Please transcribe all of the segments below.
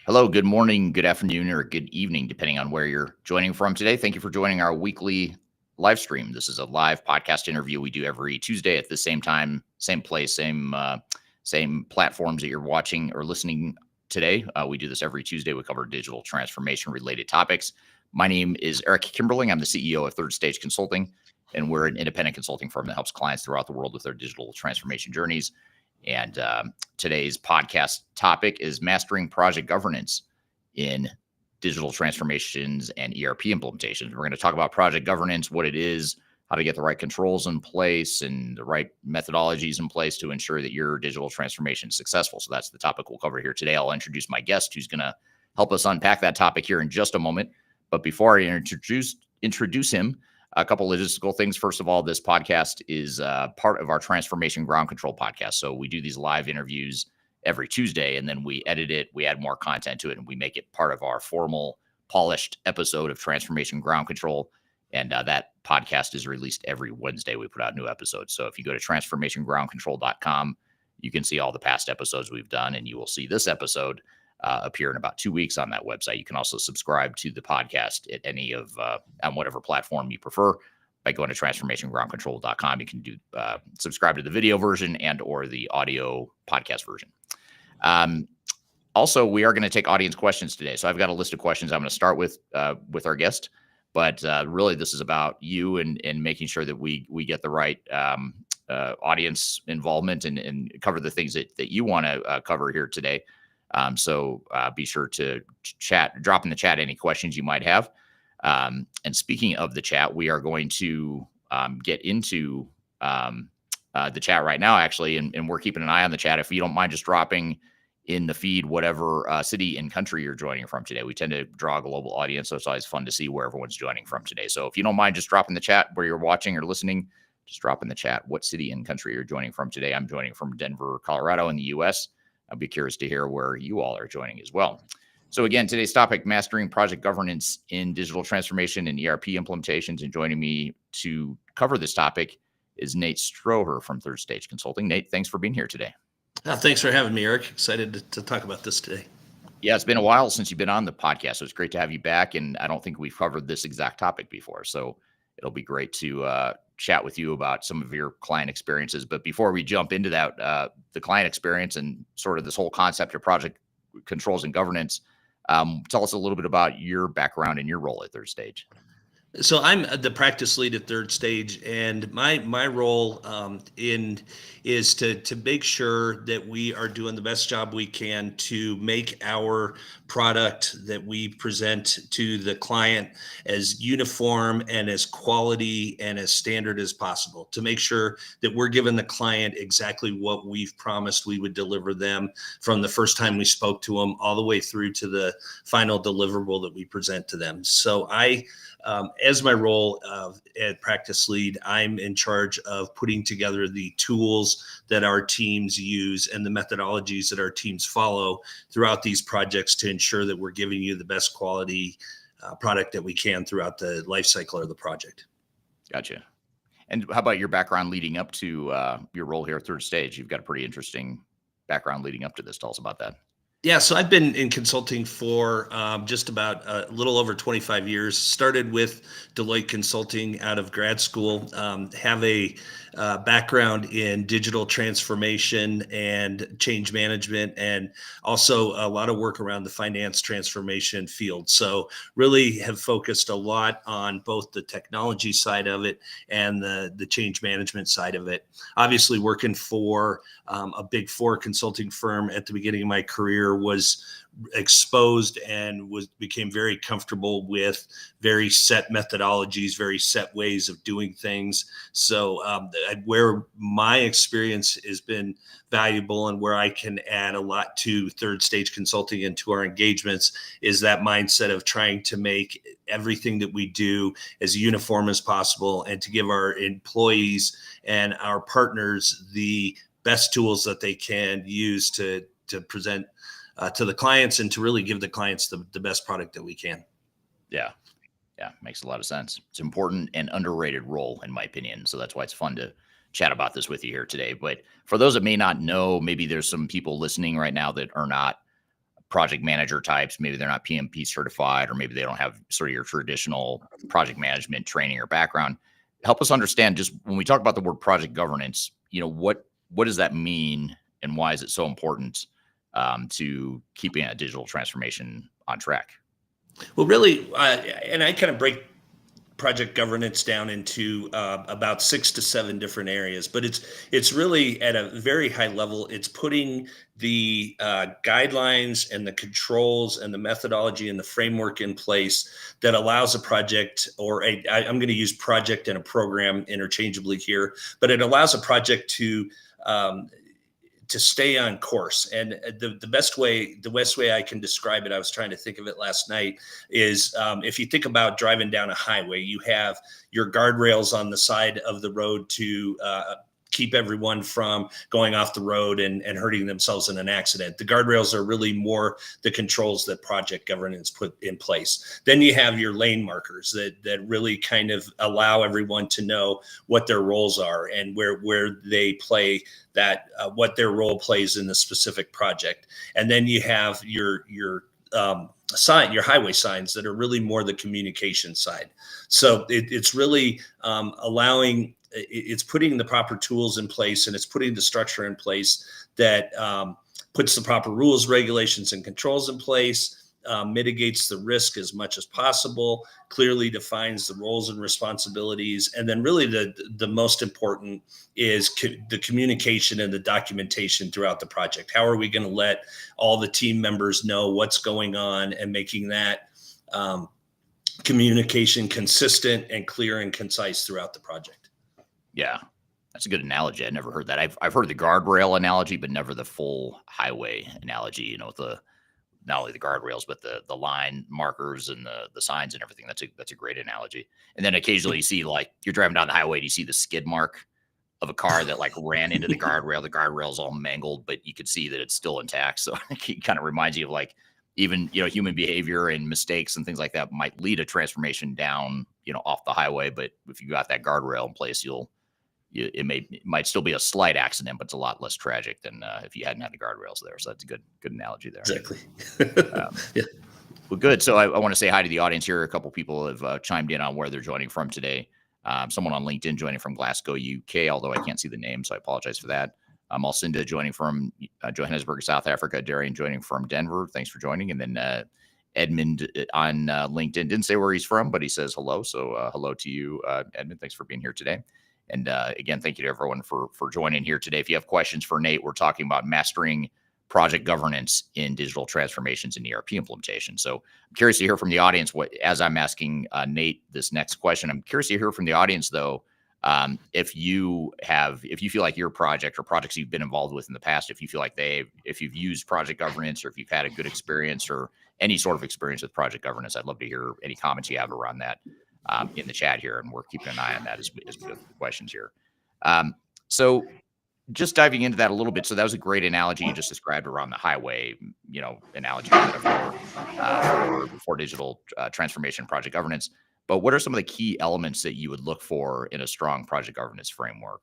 Hello, good morning, good afternoon, or good evening, depending on where you're joining from today. Thank you for joining our weekly live stream. This is a live podcast interview we do every Tuesday at the same time, same place, same platforms that you're watching or listening today. We do this every Tuesday. We cover digital transformation related topics. My name is Eric Kimberling. I'm the CEO of Third Stage Consulting, and we're an independent consulting firm that helps clients throughout the world with their digital transformation journeys. And today's podcast topic is mastering project governance in digital transformations and ERP implementations. We're going to talk about project governance, what it is, how to get the right controls in place and the right methodologies in place to ensure that your digital transformation is successful. So that's the topic we'll cover here today. I'll introduce my guest who's going to help us unpack that topic here in just a moment. But before I introduce him, a couple logistical things. First of all, this podcast is part of our Transformation Ground Control podcast. So we do these live interviews every Tuesday, and then we edit it, we add more content to it, and we make it part of our formal, polished episode of Transformation Ground Control. And that podcast is released every Wednesday. We put out new episodes. So if you go to transformationgroundcontrol.com, you can see all the past episodes we've done, and you will see this episode appear in about 2 weeks on that website. You can also subscribe to the podcast at any of on whatever platform you prefer by going to transformationgroundcontrol.com. You can do subscribe to the video version and or the audio podcast version. Also, we are going to take audience questions today. So I've got a list of questions I'm going to start with our guest, but really this is about you and making sure that we get the right audience involvement and cover the things that you want to cover here today. So be sure to drop in the chat any questions you might have. And speaking of the chat, we are going to get into the chat right now, actually, and we're keeping an eye on the chat. If you don't mind just dropping in the feed whatever city and country you're joining from today. We tend to draw a global audience, so it's always fun to see where everyone's joining from today. So if you don't mind just dropping the chat where you're watching or listening, just drop in the chat what city and country you're joining from today. I'm joining from Denver, Colorado in the U.S., I'll be curious to hear where you all are joining as well. So again, today's topic, mastering project governance in digital transformation and ERP implementations. And joining me to cover this topic is Nate Stroeher from Third Stage Consulting. Nate, thanks for being here today. Thanks for having me, Eric. Excited to talk about this today. Yeah, it's been a while since you've been on the podcast, so it's great to have you back. And I don't think we've covered this exact topic before, so it'll be great to chat with you about some of your client experiences. But before we jump into that, the client experience and sort of this whole concept of project controls and governance, tell us a little bit about your background and your role at Third Stage. So I'm the practice lead at Third Stage, and my role is to make sure that we are doing the best job we can to make our product that we present to the client as uniform and as quality and as standard as possible, to make sure that we're giving the client exactly what we've promised we would deliver them from the first time we spoke to them all the way through to the final deliverable that we present to them. So as my role at practice lead, I'm in charge of putting together the tools that our teams use and the methodologies that our teams follow throughout these projects to ensure that we're giving you the best quality product that we can throughout the life cycle of the project. Gotcha. And how about your background leading up to your role here at Third Stage? You've got a pretty interesting background leading up to this. Tell us about that. Yeah, so I've been in consulting for just about a little over 25 years. Started with Deloitte Consulting out of grad school. Have a background in digital transformation and change management, and also a lot of work around the finance transformation field. So really have focused a lot on both the technology side of it and the change management side of it. Obviously, working for a Big Four consulting firm at the beginning of my career was exposed and became very comfortable with very set methodologies, very set ways of doing things. So where my experience has been valuable and where I can add a lot to Third Stage Consulting and to our engagements is that mindset of trying to make everything that we do as uniform as possible and to give our employees and our partners the best tools that they can use to present to the clients and to really give the clients the best product that we can. Yeah. Makes a lot of sense. It's an important and underrated role, in my opinion. So that's why it's fun to chat about this with you here today. But for those that may not know, maybe there's some people listening right now that are not project manager types. Maybe they're not PMP certified, or maybe they don't have sort of your traditional project management training or background. Help us understand, just when we talk about the word project governance, what does that mean, and why is it so important to keeping a digital transformation on track? Well, really, and I kind of break project governance down into about 6 to 7 different areas, but it's really at a very high level. It's putting the guidelines and the controls and the methodology and the framework in place that allows a project, or I'm going to use project and a program interchangeably here, but it allows a project to stay on course. And the best way I can describe it, I was trying to think of it last night, is if you think about driving down a highway, you have your guardrails on the side of the road to keep everyone from going off the road and hurting themselves in an accident. The guardrails are really more the controls that project governance put in place. Then you have your lane markers that really kind of allow everyone to know what their roles are and where they play, that what their role plays in the specific project. And then you have your highway signs that are really more the communication side. So it's really it's putting the proper tools in place, and it's putting the structure in place that puts the proper rules, regulations, and controls in place, mitigates the risk as much as possible, clearly defines the roles and responsibilities. And then really the most important is the communication and the documentation throughout the project. How are we going to let all the team members know what's going on, and making that communication consistent and clear and concise throughout the project? Yeah, that's a good analogy. I never heard that. I've heard the guardrail analogy, but never the full highway analogy. With not only the guardrails, but the line markers and the signs and everything. That's a great analogy. And then occasionally you see, like, you're driving down the highway, and you see the skid mark of a car that like ran into the guardrail. The guardrail's all mangled, but you could see that it's still intact. So it kind of reminds you of, like, even human behavior and mistakes and things like that might lead a transformation down off the highway. But if you got that guardrail in place, it might still be a slight accident, but it's a lot less tragic than if you hadn't had the guardrails there. So that's a good analogy there. Exactly. Yeah. Well, good. So I want to say hi to the audience here. A couple people have chimed in on where they're joining from today. Someone on LinkedIn joining from Glasgow, UK, although I can't see the name, so I apologize for that. Alcinda joining from Johannesburg, South Africa. Darian joining from Denver. Thanks for joining. And then Edmund on LinkedIn didn't say where he's from, but he says hello. So hello to you, Edmund. Thanks for being here today. And again, thank you to everyone for joining here today. If you have questions for Nate, we're talking about mastering project governance in digital transformations and ERP implementation. So I'm curious to hear from the audience as I'm asking Nate this next question. I'm curious to hear from the audience, though, if you feel like your project or projects you've been involved with in the past, if you feel like if you've used project governance, or if you've had a good experience or any sort of experience with project governance, I'd love to hear any comments you have around that in the chat here, and we're keeping an eye on that as we go through the questions here. So just diving into that a little bit. So that was a great analogy you just described around the highway, analogy for digital transformation project governance. But what are some of the key elements that you would look for in a strong project governance framework?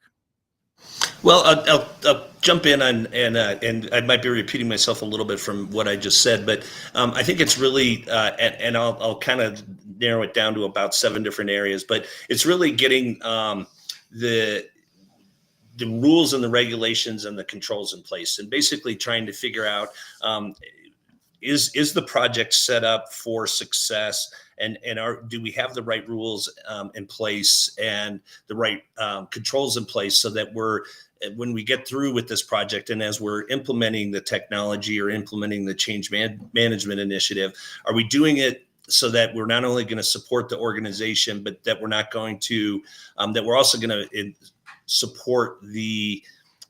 Well, I'll jump in on, and I might be repeating myself a little bit from what I just said, but I think it's really, and I'll kind of narrow it down to about 7 different areas, but it's really getting the rules and the regulations and the controls in place, and basically trying to figure out, is the project set up for success, and do we have the right rules in place and the right controls in place, so that when we get through with this project, and as we're implementing the technology or implementing the change management initiative, are we doing it so that we're not only going to support the organization, but that we're not going to, that we're also going to support the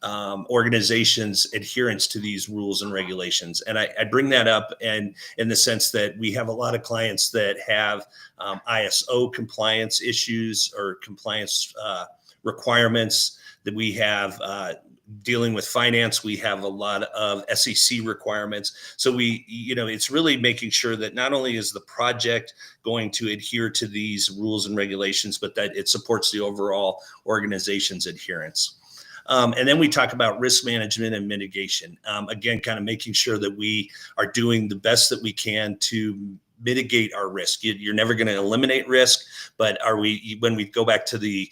organization's adherence to these rules and regulations. And I bring that up in the sense that we have a lot of clients that have ISO compliance issues or compliance requirements, that we have dealing with finance. We have a lot of SEC requirements. So it's really making sure that not only is the project going to adhere to these rules and regulations, but that it supports the overall organization's adherence. And then we talk about risk management and mitigation. Again, kind of making sure that we are doing the best that we can to mitigate our risk. You're never going to eliminate risk, but when we go back to the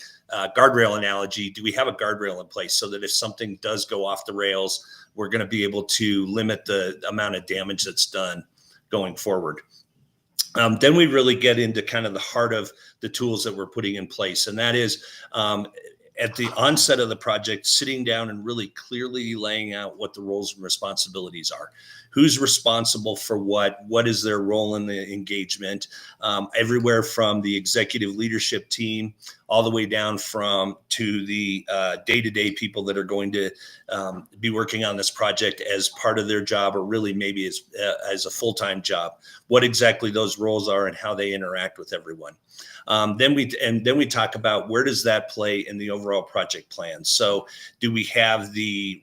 guardrail analogy, do we have a guardrail in place so that if something does go off the rails, we're going to be able to limit the amount of damage that's done going forward? Then we really get into kind of the heart of the tools that we're putting in place. And that is at the onset of the project, sitting down and really clearly laying out what the roles and responsibilities are. Who's responsible for what is their role in the engagement, everywhere from the executive leadership team all the way down to the day-to-day people that are going to be working on this project as part of their job, or really maybe as a full-time job, what exactly those roles are and how they interact with everyone. Then we talk about where does that play in the overall project plan. So do we have the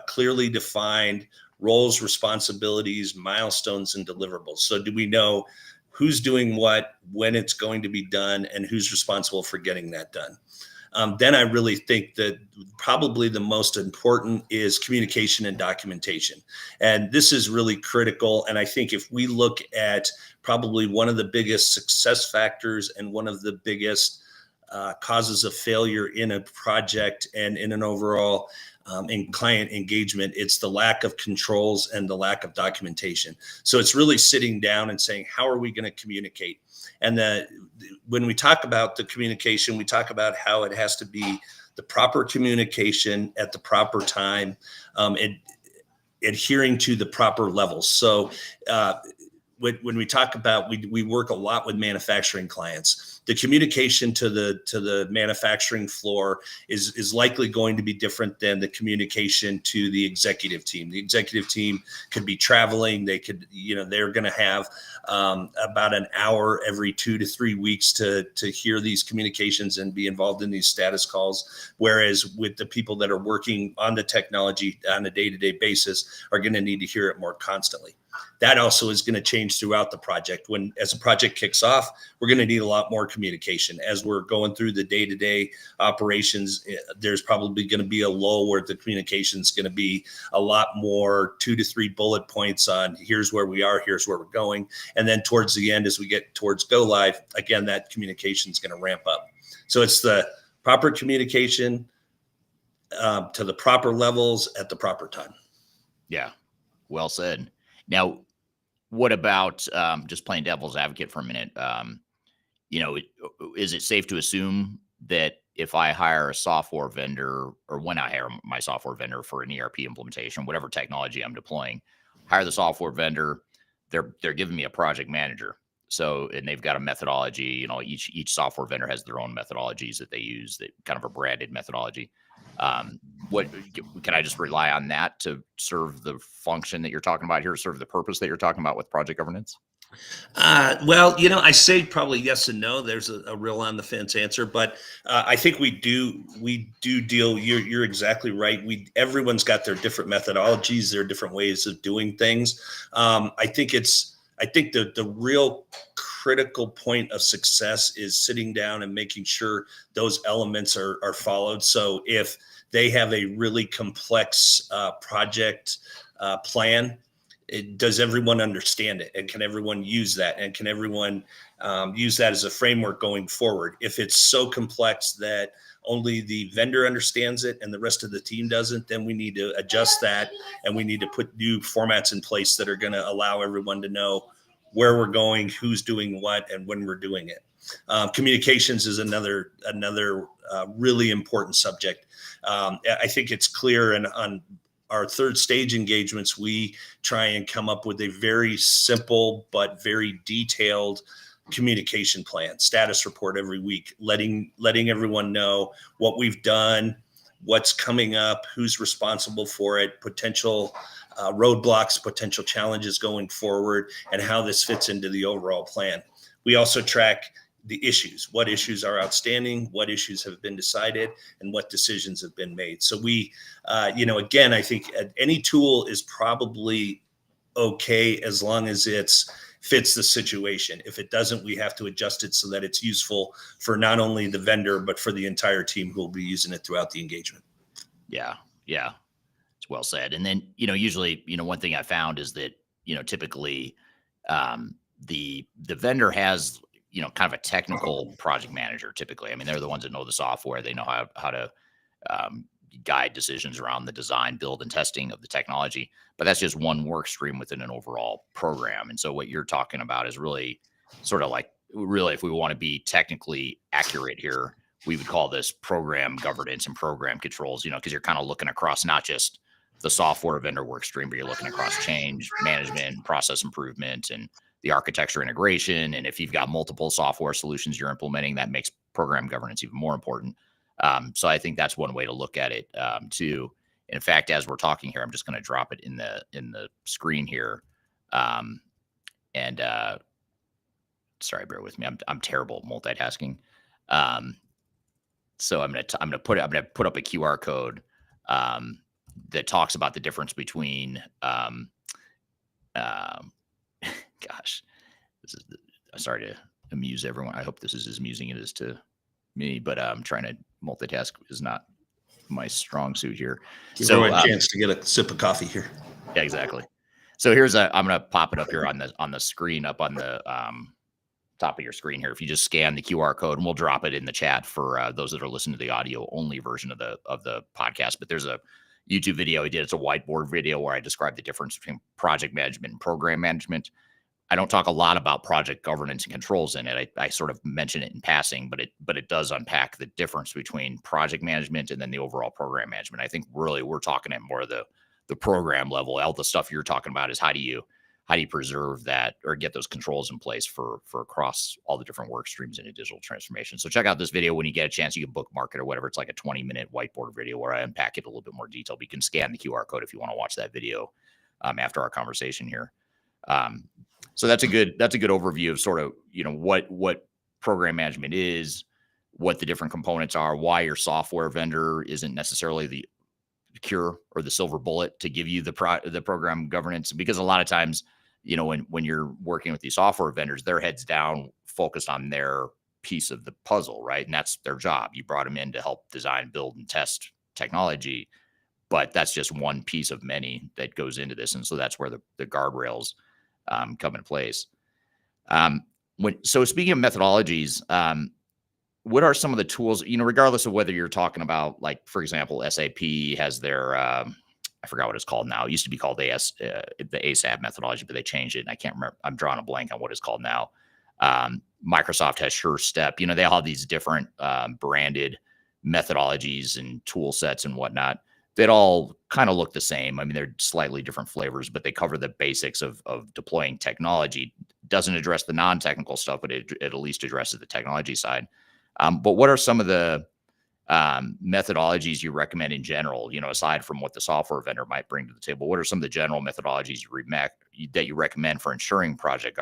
clearly defined roles, responsibilities, milestones, and deliverables? So do we know who's doing what, when it's going to be done, and who's responsible for getting that done? Then I really think that probably the most important is communication and documentation. And this is really critical. And I think if we look at probably one of the biggest success factors and one of the biggest causes of failure in a project and in an overall in client engagement, it's the lack of controls and the lack of documentation. So it's really sitting down and saying, how are we going to communicate? And when we talk about the communication, we talk about how it has to be the proper communication at the proper time, and adhering to the proper levels. So when we talk about, we work a lot with manufacturing clients. The communication to the manufacturing floor is likely going to be different than the communication to the executive team. The executive team could be traveling. They're going to have about an hour every 2 to 3 weeks to hear these communications and be involved in these status calls. Whereas with the people that are working on the technology on a day-to-day basis are going to need to hear it more constantly. That also is going to change throughout the project. As a project kicks off, we're going to need a lot more communication. As we're going through the day-to-day operations, there's probably going to be a lull where the communication is going to be a lot more 2 to 3 bullet points on here's where we are, here's where we're going. And then towards the end, as we get towards go live, again, that communication is going to ramp up. So it's the proper communication to the proper levels at the proper time. Yeah, well said. Now, what about just playing devil's advocate for a minute? Is it safe to assume that if I hire a software vendor, or when I hire my software vendor for an ERP implementation, whatever technology I'm deploying, hire the software vendor, they're giving me a project manager. So, and they've got a methodology, each software vendor has their own methodologies that they use, that kind of a branded methodology. What can I just rely on that to serve the function that you're talking about here, serve the purpose that you're talking about with project governance? Well, I say probably yes and no. There's a real on the fence answer, but I think we do deal. You're exactly right. Everyone's got their different methodologies, their different ways of doing things. I think the real critical point of success is sitting down and making sure those elements are followed. So if they have a really complex project plan, does everyone understand it? And can everyone use that? And can everyone use that as a framework going forward? If it's so complex that only the vendor understands it and the rest of the team doesn't, then we need to adjust that, and we need to put new formats in place that are going to allow everyone to know where we're going, who's doing what, and when we're doing it. Communications is another really important subject. I think it's clear, and on our third stage engagements, we try and come up with a very simple but very detailed communication plan, status report every week, letting everyone know what we've done, what's coming up, who's responsible for it, potential roadblocks, potential challenges going forward, and how this fits into the overall plan. We also track the issues, what issues are outstanding, what issues have been decided, and what decisions have been made. So we, again, I think any tool is probably okay as long as it's fits the situation. If it doesn't, we have to adjust it so that it's useful for not only the vendor, but for the entire team who will be using it throughout the engagement. Yeah. Yeah. It's well said. And then, usually, one thing I found is that, typically, the vendor has, kind of a technical project manager typically. I mean, they're the ones that know the software. They know how to um, guide decisions around the design, build, and testing of the technology. But that's just one work stream within an overall program. And so what you're talking about is really sort of like, really, if we want to be technically accurate here, we would call this program governance and program controls, because you're kind of looking across not just the software vendor work stream, but you're looking across change management, process improvement, and the architecture integration. And if you've got multiple software solutions you're implementing, that makes program governance even more important. So I think that's one way to look at it too. In fact, as we're talking here, I'm just going to drop it in the screen here. And sorry, bear with me. I'm terrible at multitasking. So I'm gonna put up a QR code that talks about the difference between gosh, sorry to amuse everyone. I hope this is as amusing as it is to me, but trying to multitask is not my strong suit here. Give everyone a chance to get a sip of coffee here. Yeah, exactly. So I'm going to pop it up here on the screen, up on the top of your screen here. If you just scan the QR code, and we'll drop it in the chat for those that are listening to the audio only version of the podcast. But there's a YouTube video I did. It's a whiteboard video where I describe the difference between project management and program management. I don't talk a lot about project governance and controls in it. I sort of mention it in passing, but it does unpack the difference between project management and then the overall program management. I think really we're talking at more of the program level. All the stuff you're talking about is how do you preserve that or get those controls in place for across all the different work streams in a digital transformation. So check out this video when you get a chance. You can bookmark it or whatever. It's like a 20-minute whiteboard video where I unpack it a little bit more detail. But you can scan the QR code if you want to watch that video after our conversation here. So that's a good overview of sort of, what program management is, what the different components are, why your software vendor isn't necessarily the cure or the silver bullet to give you the program governance. Because a lot of times, when you're working with these software vendors, their heads down, focused on their piece of the puzzle, right? And that's their job. You brought them in to help design, build, and test technology, but that's just one piece of many that goes into this. And so that's where the guardrails come into place. So speaking of methodologies, what are some of the tools, regardless of whether you're talking about, like, for example, SAP has their, I forgot what it's called now. It used to be called the ASAP methodology, but they changed it. And I can't remember. I'm drawing a blank on what it's called now. Microsoft has SureStep. They all have these different branded methodologies and tool sets and whatnot that all kind of look the same. I mean, they're slightly different flavors, but they cover the basics of deploying technology. Doesn't address the non-technical stuff, but it at least addresses the technology side. But what are some of the methodologies you recommend in general, aside from what the software vendor might bring to the table? What are some of the general methodologies that you recommend for ensuring project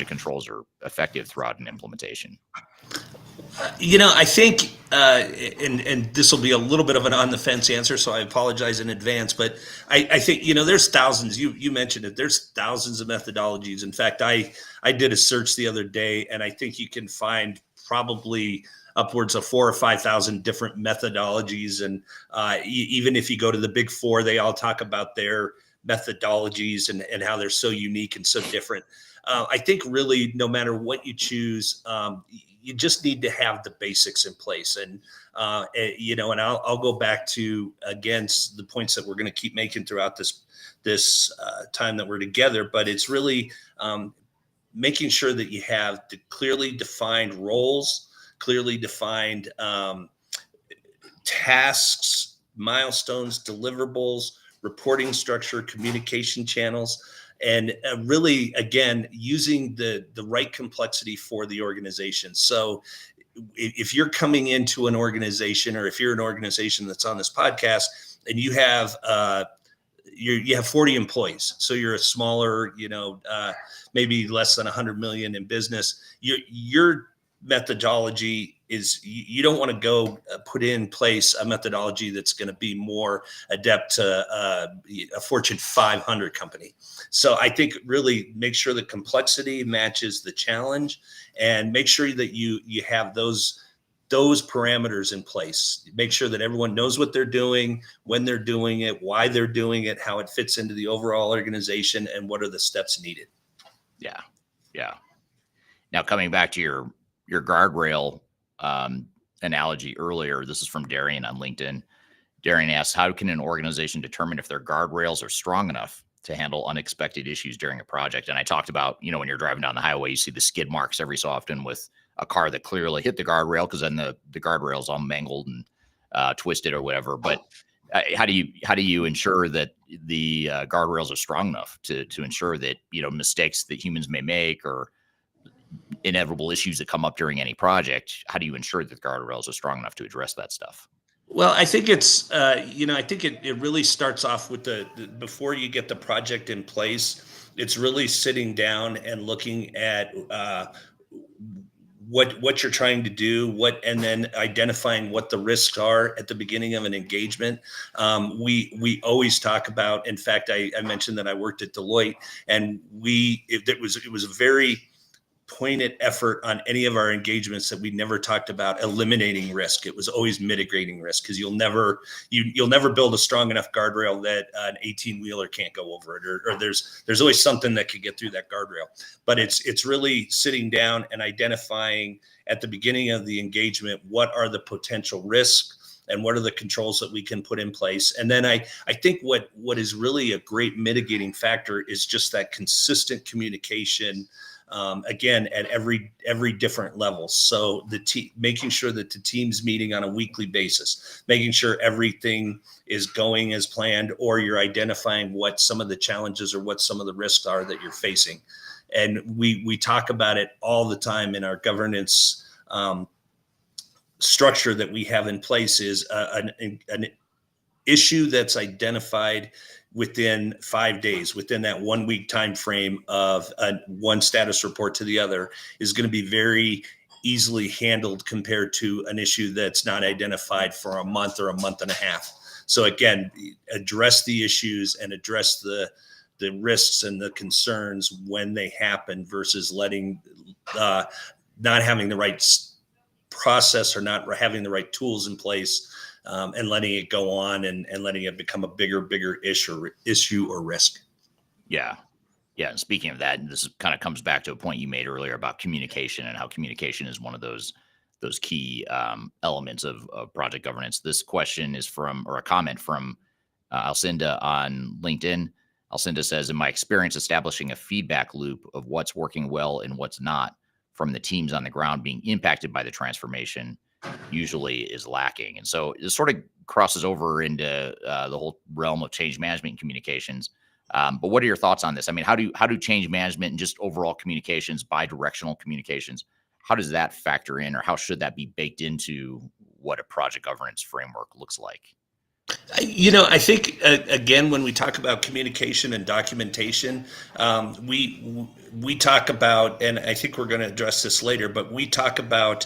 controls are effective throughout an implementation? I think, and this will be a little bit of an on the fence answer, so I apologize in advance, but I think, there's thousands, you mentioned it, there's thousands of methodologies. In fact, I did a search the other day, and I think you can find probably upwards of 4,000 or 5,000 different methodologies. And even if you go to the big four, they all talk about their methodologies and how they're so unique and so different. I think really no matter what you choose, you just need to have the basics in place. And, and I'll go back to, again, the points that we're going to keep making throughout this time that we're together, but it's really making sure that you have the clearly defined roles, clearly defined tasks, milestones, deliverables, reporting structure, communication channels, and really, again, using the right complexity for the organization. So if you're coming into an organization, or if you're an organization that's on this podcast and you have you have 40 employees, so you're a smaller, maybe less than 100 million in business, your methodology is, you don't want to go put in place a methodology that's going to be more adept to a Fortune 500 company. So I think really make sure the complexity matches the challenge, and make sure that you have those those parameters in place. Make sure that everyone knows what they're doing, when they're doing it, why they're doing it, how it fits into the overall organization, and what are the steps needed. Yeah. Yeah. Now, coming back to your guardrail analogy earlier, this is from Darian on LinkedIn. Darian asks, how can an organization determine if their guardrails are strong enough to handle unexpected issues during a project? And I talked about, when you're driving down the highway, you see the skid marks every so often with a car that clearly hit the guardrail, because then the guardrail's all mangled and twisted or whatever. But how do you ensure that the guardrails are strong enough to ensure that mistakes that humans may make or inevitable issues that come up during any project, how do you ensure that the guardrails are strong enough to address that stuff? Well, I think it's, I think it really starts off with before you get the project in place, it's really sitting down and looking at what you're trying to do, and then identifying what the risks are at the beginning of an engagement. We always talk about, in fact, I mentioned that I worked at Deloitte, and it was a very pointed effort on any of our engagements that we never talked about eliminating risk. It was always mitigating risk, because you'll never build a strong enough guardrail that an 18-wheeler can't go over it, or there's always something that could get through that guardrail. But it's really sitting down and identifying at the beginning of the engagement what are the potential risks and what are the controls that we can put in place. And then I think what is really a great mitigating factor is just that consistent communication, again, at every different level. So making sure that the team's meeting on a weekly basis, making sure everything is going as planned, or you're identifying what some of the challenges or what some of the risks are that you're facing. And we talk about it all the time in our governance structure that we have in place. Is an issue that's identified within 5 days, within that 1 week time frame of one status report to the other, is going to be very easily handled compared to an issue that's not identified for a month or a month and a half. So again, address the issues and address the risks and the concerns when they happen, versus not having the right process or not having the right tools in place, and letting it go on and letting it become a bigger issue or risk. Yeah. Yeah. And speaking of that, this kind of comes back to a point you made earlier about communication, and how communication is one of those key elements of project governance. This question is a comment from Alcinda on LinkedIn. Alcinda says, in my experience, establishing a feedback loop of what's working well and what's not from the teams on the ground being impacted by the transformation usually is lacking. And so it sort of crosses over into the whole realm of change management and communications. But what are your thoughts on this? I mean, how do change management and just overall communications, bi-directional communications, how does that factor in, or how should that be baked into what a project governance framework looks like? I think, again, when we talk about communication and documentation, we talk about, and I think we're going to address this later, but we talk about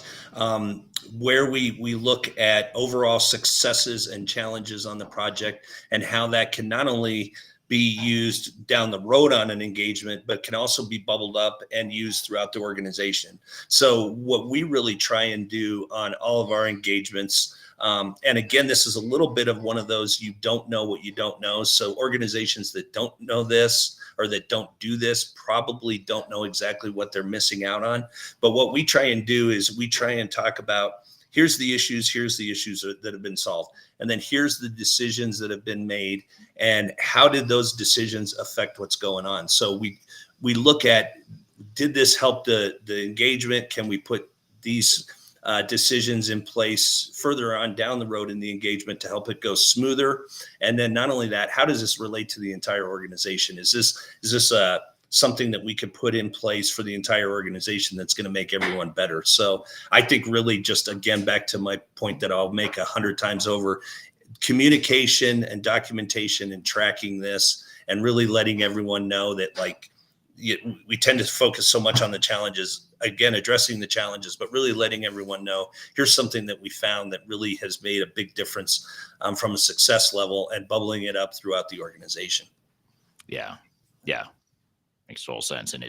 where we look at overall successes and challenges on the project, and how that can not only be used down the road on an engagement, but can also be bubbled up and used throughout the organization. So what we really try and do on all of our engagements, and again, this is a little bit of one of those, you don't know what you don't know. So organizations that don't know this, or that don't do this, probably don't know exactly what they're missing out on. But what we try and do is we try and talk about, here's the issues that have been solved, and then here's the decisions that have been made, and how did those decisions affect what's going on. So we look at, did this help the engagement? Can we put these decisions in place further on down the road in the engagement to help it go smoother? And then not only that, how does this relate to the entire organization? Is this something that we could put in place for the entire organization that's going to make everyone better? So I think really, just again, back to my point that I'll make 100 times over, communication and documentation and tracking this, and really letting everyone know that, like, we tend to focus so much on the challenges, again, addressing the challenges, but really letting everyone know, here's something that we found that really has made a big difference from a success level, and bubbling it up throughout the organization. Yeah. Yeah. Makes total sense. And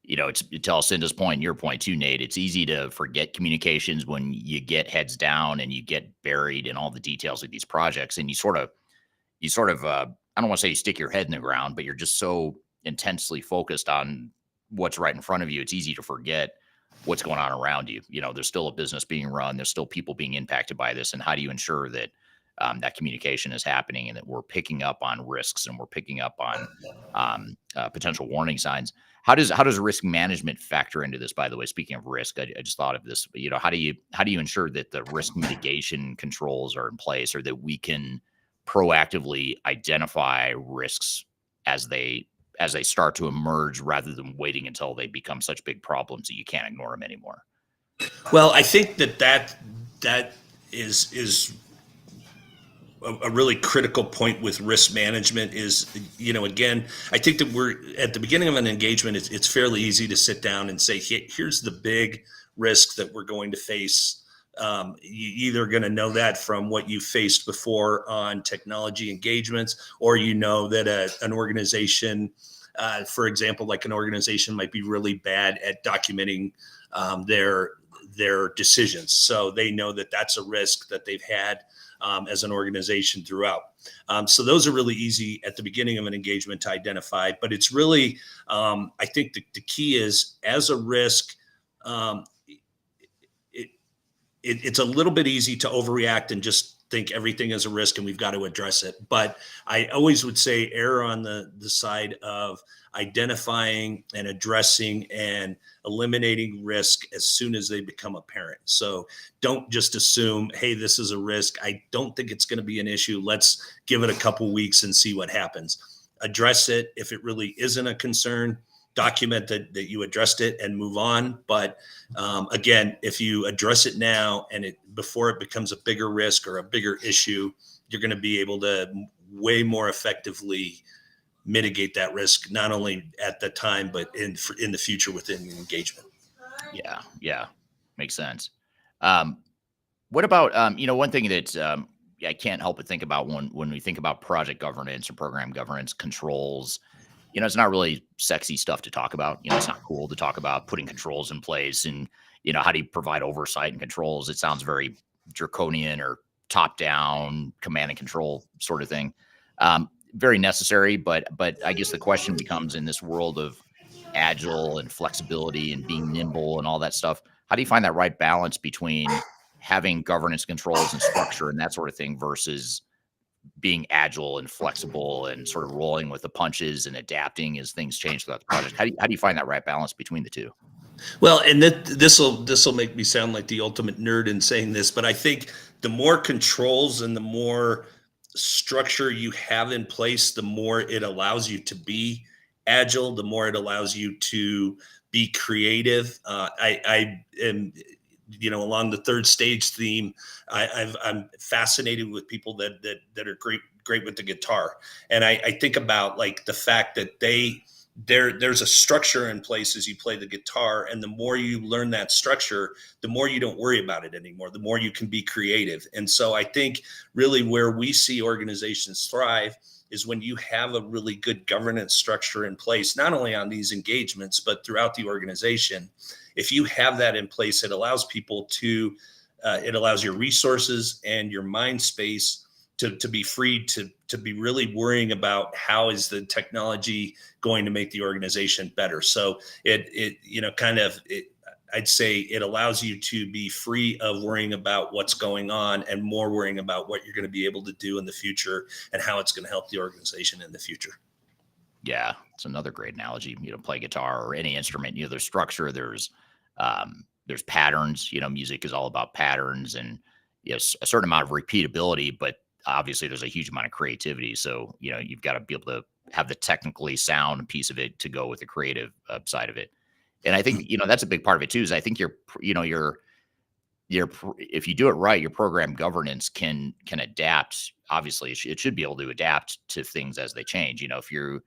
to Alcinda's point, and your point too, Nate, it's easy to forget communications when you get heads down and you get buried in all the details of these projects, and you sort of, I don't want to say you stick your head in the ground, but you're just so intensely focused on what's right in front of you. It's easy to forget what's going on around you. There's still a business being run. There's still people being impacted by this. And how do you ensure that that communication is happening and that we're picking up on risks and we're picking up on potential warning signs? How does risk management factor into this? By the way, speaking of risk, I just thought of this. How do you ensure that the risk mitigation controls are in place, or that we can proactively identify risks as they start to emerge, rather than waiting until they become such big problems that you can't ignore them anymore? Well, I think that is a really critical point with risk management is, again, I think that we're at the beginning of an engagement. It's fairly easy to sit down and say, here's the big risk that we're going to face. You either going to know that from what you faced before on technology engagements, or that an organization, for example, like an organization might be really bad at documenting their decisions. So they know that that's a risk that they've had as an organization throughout. So those are really easy at the beginning of an engagement to identify. But it's really, I think the key is, as a risk, it's a little bit easy to overreact and just think everything is a risk and we've got to address it. But I always would say err on the side of identifying and addressing and eliminating risk as soon as they become apparent. So don't just assume, hey, this is a risk. I don't think it's going to be an issue. Let's give it a couple weeks and see what happens. Address it. If it really isn't a concern, document that you addressed it and move on. But again, if you address it now and before it becomes a bigger risk or a bigger issue, you're going to be able to way more effectively mitigate that risk, not only at the time, but in the future within the engagement. Yeah, makes sense. What about one thing that I can't help but think about when we think about project governance or program governance controls? It's not really sexy stuff to talk about. It's not cool to talk about putting controls in place and, how do you provide oversight and controls? It sounds very draconian or top down command and control sort of thing. Very necessary, but I guess the question becomes, in this world of agile and flexibility and being nimble and all that stuff, how do you find that right balance between having governance controls and structure and that sort of thing versus being agile and flexible and sort of rolling with the punches and adapting as things change throughout the project? How do you find that right balance between the two? Well, and this will make me sound like the ultimate nerd in saying this, but I think the more controls and the more structure you have in place, the more it allows you to be agile, the more it allows you to be creative. I am, along the third stage theme, I'm fascinated with people that are great with the guitar. And I think about like the fact that there's a structure in place as you play the guitar. And the more you learn that structure, the more you don't worry about it anymore, the more you can be creative. And so I think really where we see organizations thrive is when you have a really good governance structure in place, not only on these engagements, but throughout the organization. If you have that in place, it allows people to, it allows your resources and your mind space to be free to be really worrying about how is the technology going to make the organization better. So I'd say it allows you to be free of worrying about what's going on and more worrying about what you're going to be able to do in the future and how it's going to help the organization in the future. Yeah, it's another great analogy. Play guitar or any instrument. There's structure. There's patterns. Music is all about patterns and yes, a certain amount of repeatability, but obviously there's a huge amount of creativity. So you've got to be able to have the technically sound piece of it to go with the creative side of it. And I think that's a big part of it too. Is I think if you do it right, your program governance can adapt. Obviously, it should be able to adapt to things as they change. If you've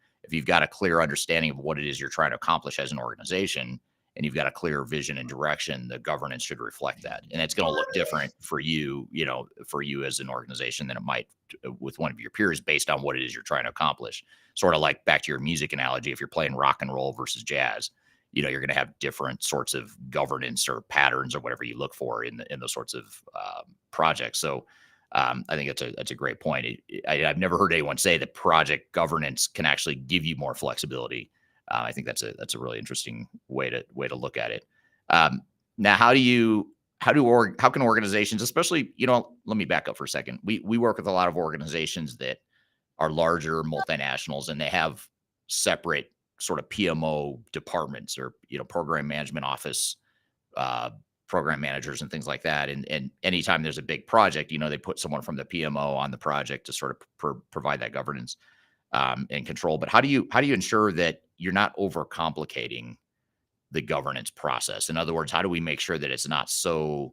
got a clear understanding of what it is you're trying to accomplish as an organization, and you've got a clear vision and direction, the governance should reflect that. And it's going to look different for you as an organization than it might with one of your peers based on what it is you're trying to accomplish. Sort of like back to your music analogy, if you're playing rock and roll versus jazz, you're going to have different sorts of governance or patterns or whatever you look for in those sorts of projects. So I think that's a great point. I've never heard anyone say that project governance can actually give you more flexibility. I think that's a really interesting way to look at it. Now, how can organizations, especially, let me back up for a second. We work with a lot of organizations that are larger multinationals, and they have separate sort of PMO departments, or program management office, program managers and things like that. And anytime there's a big project, they put someone from the PMO on the project to sort of provide that governance and control. But how do you ensure that you're not overcomplicating the governance process? In other words, how do we make sure that it's not so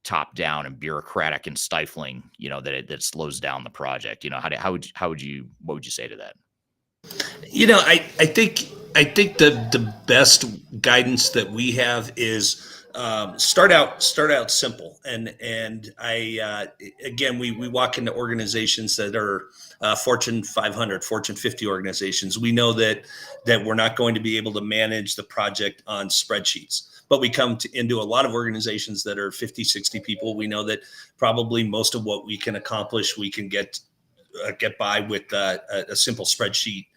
top down and bureaucratic and stifling, that it slows down the project? What would you say to that? I think the best guidance that we have is start out simple. And again, we walk into organizations that are Fortune 500, Fortune 50 organizations. We know that we're not going to be able to manage the project on spreadsheets. But we come into a lot of organizations that are 50, 60 people. We know that probably most of what we can accomplish, we can get by with a simple spreadsheet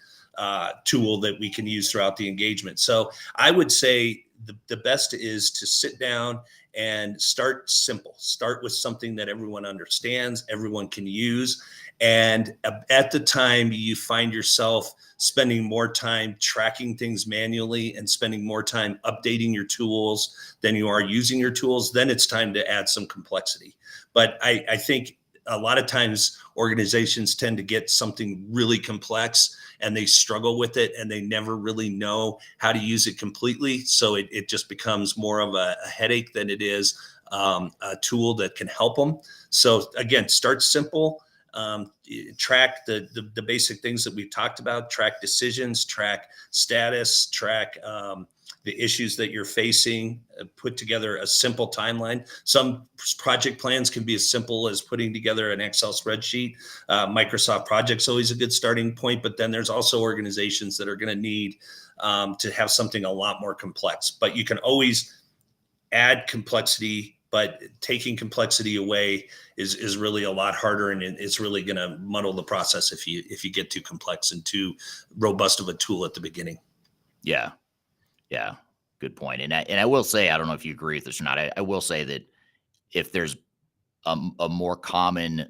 tool that we can use throughout the engagement. So I would say the best is to sit down and start simple. Start with something that everyone understands, everyone can use. And at the time you find yourself spending more time tracking things manually and spending more time updating your tools than you are using your tools, then it's time to add some complexity. But I think a lot of times organizations tend to get something really complex and they struggle with it and they never really know how to use it completely. So it just becomes more of a headache than it is a tool that can help them. So again, start simple. Track the basic things that we've talked about, track decisions, track status, track the issues that you're facing, put together a simple timeline. Some project plans can be as simple as putting together an Excel spreadsheet. Microsoft Project's always a good starting point, but then there's also organizations that are going to need to have something a lot more complex. But you can always add complexity, but taking complexity away is really a lot harder, and it's really going to muddle the process if you get too complex and too robust of a tool at the beginning. Yeah. Yeah. Good point. And I will say, I don't know if you agree with this or not. I will say that if there's a more commonly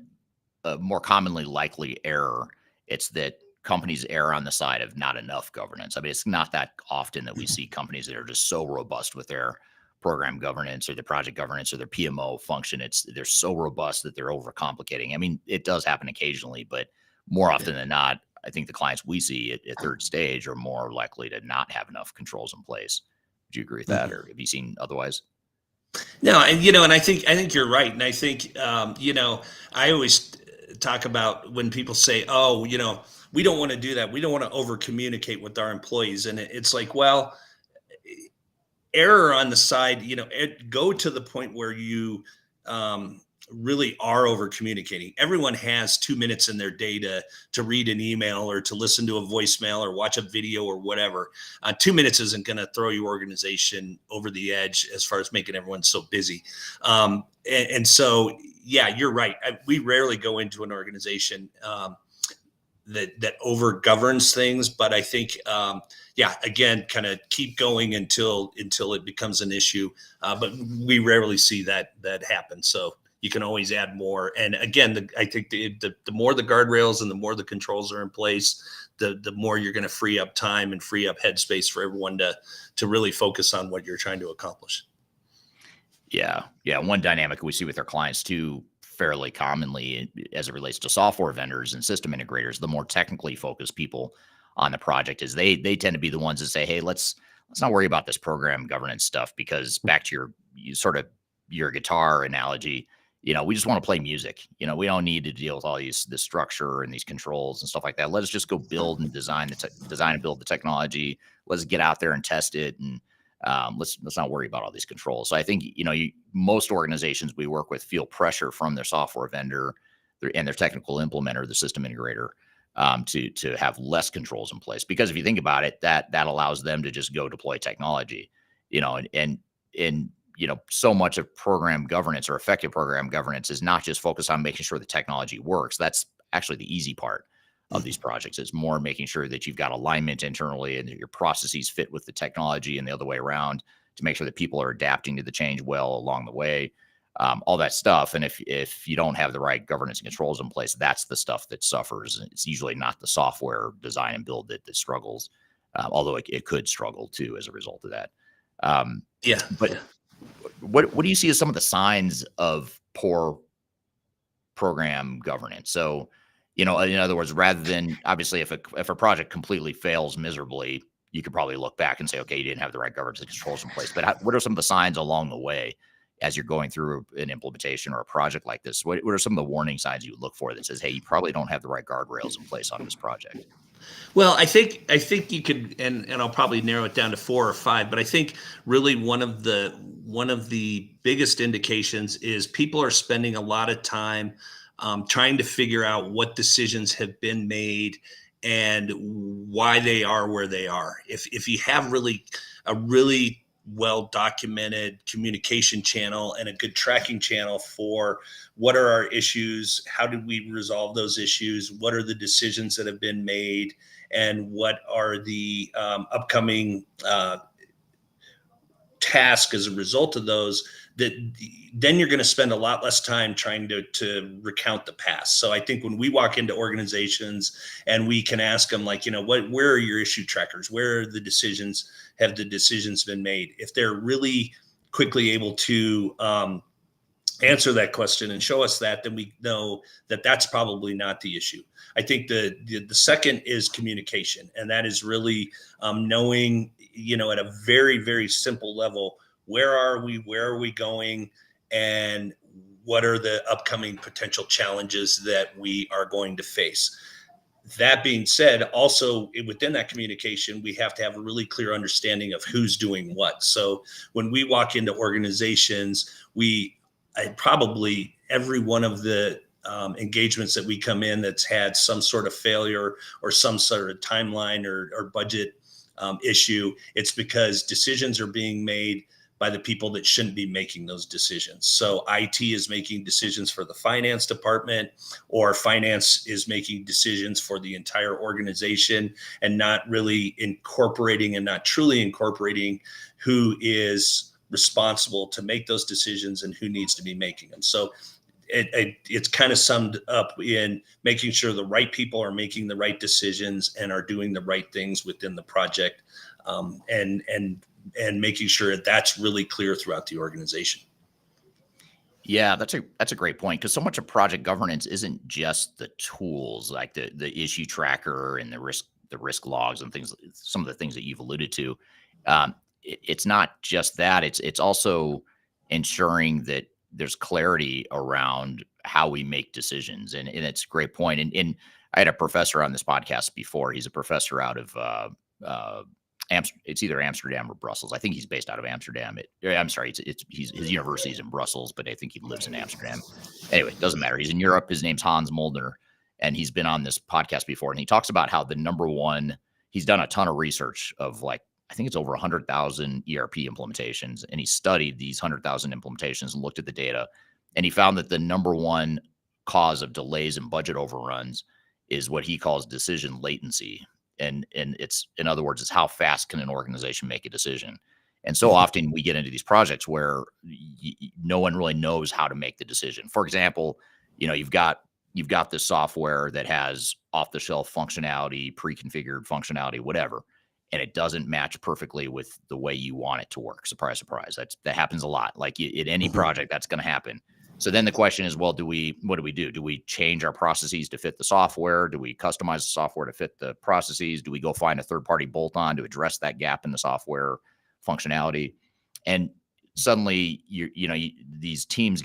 likely error, it's that companies err on the side of not enough governance. I mean, it's not that often that we see companies that are just so robust with their program governance or their project governance or their PMO function. They're so robust that they're overcomplicating. I mean, it does happen occasionally, but more often than not, I think the clients we see at third stage are more likely to not have enough controls in place. Would you agree with that, or have you seen otherwise? No, and I think you're right, and I think I always talk about when people say, "Oh, we don't want to do that. We don't want to over communicate with our employees," and it's like, well, error on the side, go to the point where you really are over communicating. Everyone has 2 minutes in their day to read an email or to listen to a voicemail or watch a video or whatever. 2 minutes isn't going to throw your organization over the edge as far as making everyone so busy. And so, yeah, you're right. We rarely go into an organization that over governs things, but I think, again, kind of keep going until it becomes an issue. But we rarely see that happen. So you can always add more. And again, I think the more the guardrails and the more the controls are in place, the more you're going to free up time and free up headspace for everyone to really focus on what you're trying to accomplish. Yeah. Yeah. One dynamic we see with our clients too, fairly commonly as it relates to software vendors and system integrators, the more technically focused people on the project is they tend to be the ones that say, hey, let's not worry about this program governance stuff, because back to your guitar analogy, we just want to play music. We don't need to deal with all this structure and these controls and stuff like that. Let us just go build and design and build the technology. Let's get out there and test it. And let's not worry about all these controls. So I think, most organizations we work with feel pressure from their software vendor and their technical implementer, the system integrator, to have less controls in place. Because if you think about it, that allows them to just go deploy technology, and so much of program governance or effective program governance is not just focused on making sure the technology works. That's actually the easy part of these projects. It's more making sure that you've got alignment internally and that your processes fit with the technology and the other way around, to make sure that people are adapting to the change well along the way. All that stuff. And if you don't have the right governance and controls in place, that's the stuff that suffers. It's usually not the software design and build that struggles, although it could struggle too as a result of that. Yeah. But what do you see as some of the signs of poor program governance? So, in other words, rather than, obviously, if a project completely fails miserably, you could probably look back and say, okay, you didn't have the right governance and controls in place. But what are some of the signs along the way as you're going through an implementation or a project like this? What are some of the warning signs you look for that says, hey, you probably don't have the right guardrails in place on this project? Well, I think you could, and I'll probably narrow it down to 4 or 5, but I think really one of the biggest indications is people are spending a lot of time trying to figure out what decisions have been made and why they are where they are. If you have a really well documented communication channel and a good tracking channel for what are our issues, how did we resolve those issues, what are the decisions that have been made, and what are the upcoming tasks as a result of those, that then you're going to spend a lot less time trying to recount the past. So I think when we walk into organizations and we can ask them, like, where are your issue trackers? Where are the decisions? Have the decisions been made? If they're really quickly able to answer that question and show us that, then we know that that's probably not the issue. I think the second is communication, and that is really knowing, at a very, very simple level, where are we going, and what are the upcoming potential challenges that we are going to face. That being said, also within that communication, we have to have a really clear understanding of who's doing what. So when we walk into organizations, probably every one of the engagements that we come in that's had some sort of failure or some sort of timeline or budget issue, it's because decisions are being made by the people that shouldn't be making those decisions. So IT is making decisions for the finance department, or finance is making decisions for the entire organization, and not really incorporating and not truly incorporating who is responsible to make those decisions and who needs to be making them. So it's kind of summed up in making sure the right people are making the right decisions and are doing the right things within the project, and making sure that's really clear throughout the organization. Yeah, that's a great point, because so much of project governance isn't just the tools, like the issue tracker and the risk logs and things. Some of the things that you've alluded to. It's not just that. It's also ensuring that there's clarity around how we make decisions, and it's a great point. And I had a professor on this podcast before. He's a professor out of it's either Amsterdam or Brussels. I think he's based out of Amsterdam. I'm sorry, his university's in Brussels, but I think he lives in Amsterdam. Anyway, it doesn't matter. He's in Europe. His name's Hans Mulder, and he's been on this podcast before. And he talks about how he's done a ton of research of, like, I think it's over 100,000 ERP implementations, and he studied these 100,000 implementations and looked at the data, and he found that the number one cause of delays and budget overruns is what he calls decision latency. And it's, in other words, it's how fast can an organization make a decision. And so often we get into these projects where no one really knows how to make the decision. For example, you've got this software that has off-the-shelf functionality, pre-configured functionality, whatever, and it doesn't match perfectly with the way you want it to work. Surprise, surprise. That happens a lot. Like in any project, that's going to happen. So then the question is, well, what do we do? Do we change our processes to fit the software? Do we customize the software to fit the processes? Do we go find a third-party bolt-on to address that gap in the software functionality? And suddenly, these teams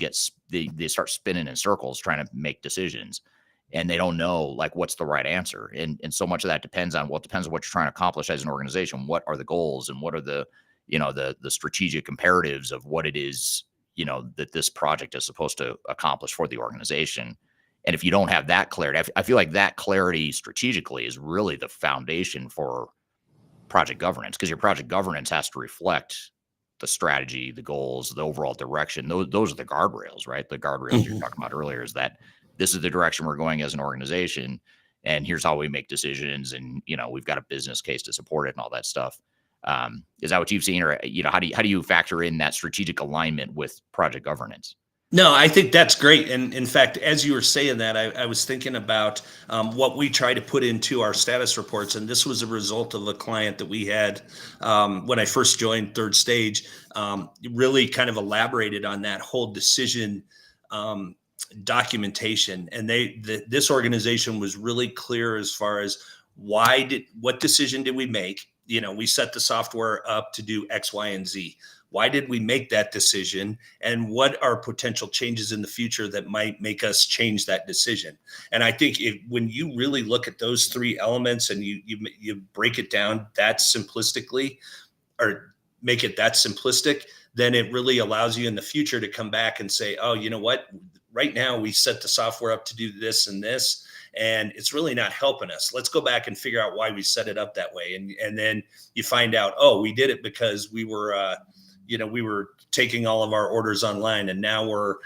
they start spinning in circles trying to make decisions, and they don't know, like, what's the right answer. And so much of that depends on what you're trying to accomplish as an organization. What are the goals, and what are the strategic imperatives of what it is, that this project is supposed to accomplish for the organization. And if you don't have that clarity, I feel like that clarity strategically is really the foundation for project governance, because your project governance has to reflect the strategy, the goals, the overall direction. Those are the guardrails, right? The guardrails you're talking about earlier is that this is the direction we're going as an organization, and here's how we make decisions, and we've got a business case to support it and all that stuff. Is that what you've seen, or how do you factor in that strategic alignment with project governance? No, I think that's great. And in fact, as you were saying that, I was thinking about what we try to put into our status reports. And this was a result of a client that we had when I first joined Third Stage, really kind of elaborated on that whole decision documentation. And this organization was really clear as far as what decision did we make? We set the software up to do X, Y, and Z. Why did we make that decision? And what are potential changes in the future that might make us change that decision? And I think when you really look at those three elements and you break it down that simplistically, or make it that simplistic, then it really allows you in the future to come back and say, oh, you know what? Right now we set the software up to do this and this, and it's really not helping us. Let's go back and figure out why we set it up that way. And then you find out, oh, we did it because we were taking all of our orders online, and now we're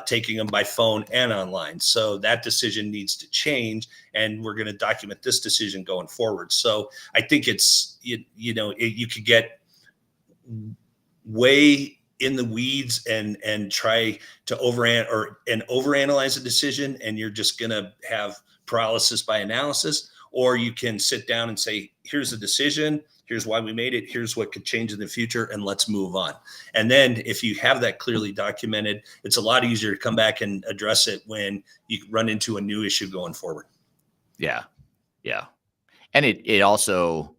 taking them by phone and online. So that decision needs to change, and we're going to document this decision going forward. So I think it's, you could get way in the weeds and try to overanalyze a decision, and you're just going to have paralysis by analysis. Or you can sit down and say, here's the decision, here's why we made it, here's what could change in the future, and let's move on. And then if you have that clearly documented, it's a lot easier to come back and address it when you run into a new issue going forward. Yeah. And it also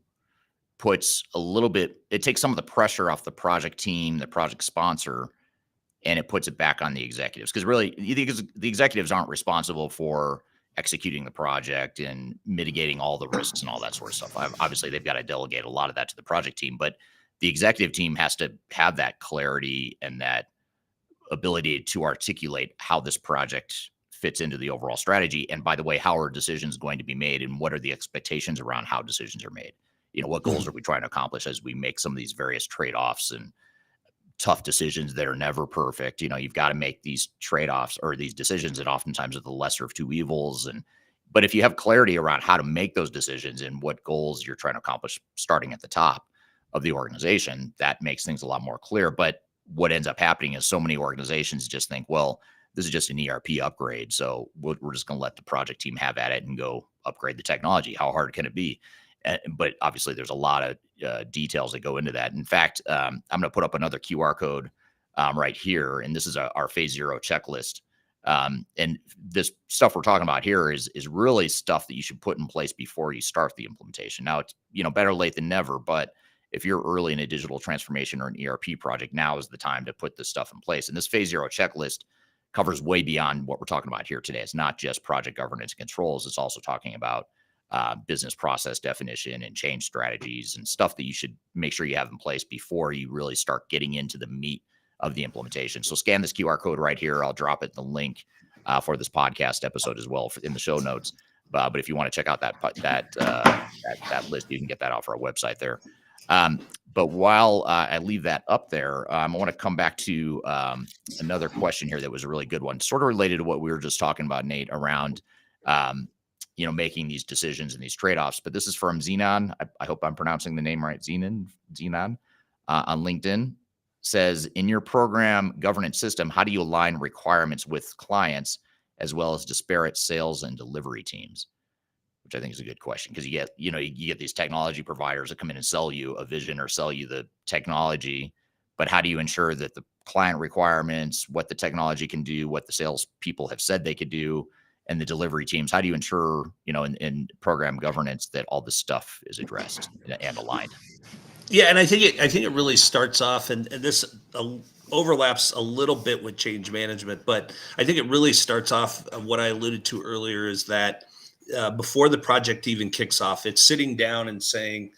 puts it takes some of the pressure off the project team, the project sponsor, and it puts it back on the executives. Because really, the executives aren't responsible for executing the project and mitigating all the risks and all that sort of stuff. Obviously, they've got to delegate a lot of that to the project team, but the executive team has to have that clarity and that ability to articulate how this project fits into the overall strategy. And by the way, how are decisions going to be made, and what are the expectations around how decisions are made? What goals are we trying to accomplish as we make some of these various trade-offs and tough decisions that are never perfect? You've got to make these trade-offs or these decisions that oftentimes are the lesser of two evils. But if you have clarity around how to make those decisions and what goals you're trying to accomplish starting at the top of the organization, that makes things a lot more clear. But what ends up happening is so many organizations just think, well, this is just an ERP upgrade, so we're just going to let the project team have at it and go upgrade the technology. How hard can it be? But obviously, there's a lot of details that go into that. In fact, I'm going to put up another QR code right here, and this is our phase 0 checklist. And this stuff we're talking about here is really stuff that you should put in place before you start the implementation. Now, it's better late than never, but if you're early in a digital transformation or an ERP project, now is the time to put this stuff in place. And this phase 0 checklist covers way beyond what we're talking about here today. It's not just project governance and controls. It's also talking about business process definition and change strategies and stuff that you should make sure you have in place before you really start getting into the meat of the implementation. So scan this QR code right here. I'll drop it in the link for this podcast episode as well in the show notes. But if you want to check out that list, you can get that off our website there. But while I leave that up there, I want to come back to another question here that was a really good one, sort of related to what we were just talking about, Nate, around making these decisions and these trade-offs. But this is from Zenon. I hope I'm pronouncing the name right. Zenon on LinkedIn says, in your program governance system, how do you align requirements with clients as well as disparate sales and delivery teams? Which I think is a good question, because you get these technology providers that come in and sell you a vision or sell you the technology, but how do you ensure that the client requirements, what the technology can do, what the sales people have said they could do, and the delivery teams, how do you ensure, in program governance that all this stuff is addressed and aligned? Yeah, and I think it really starts off, and this overlaps a little bit with change management, but I think it really starts off what I alluded to earlier is that before the project even kicks off, it's sitting down and saying,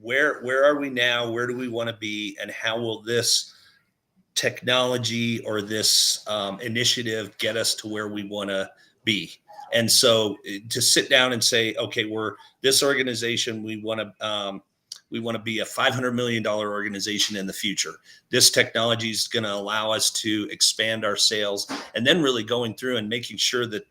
where are we now? Where do we want to be? And how will this technology or this initiative get us to where we want to be. And so to sit down and say, okay, we're this organization, we want to be a $500 million organization in the future. This technology is going to allow us to expand our sales, and then really going through and making sure that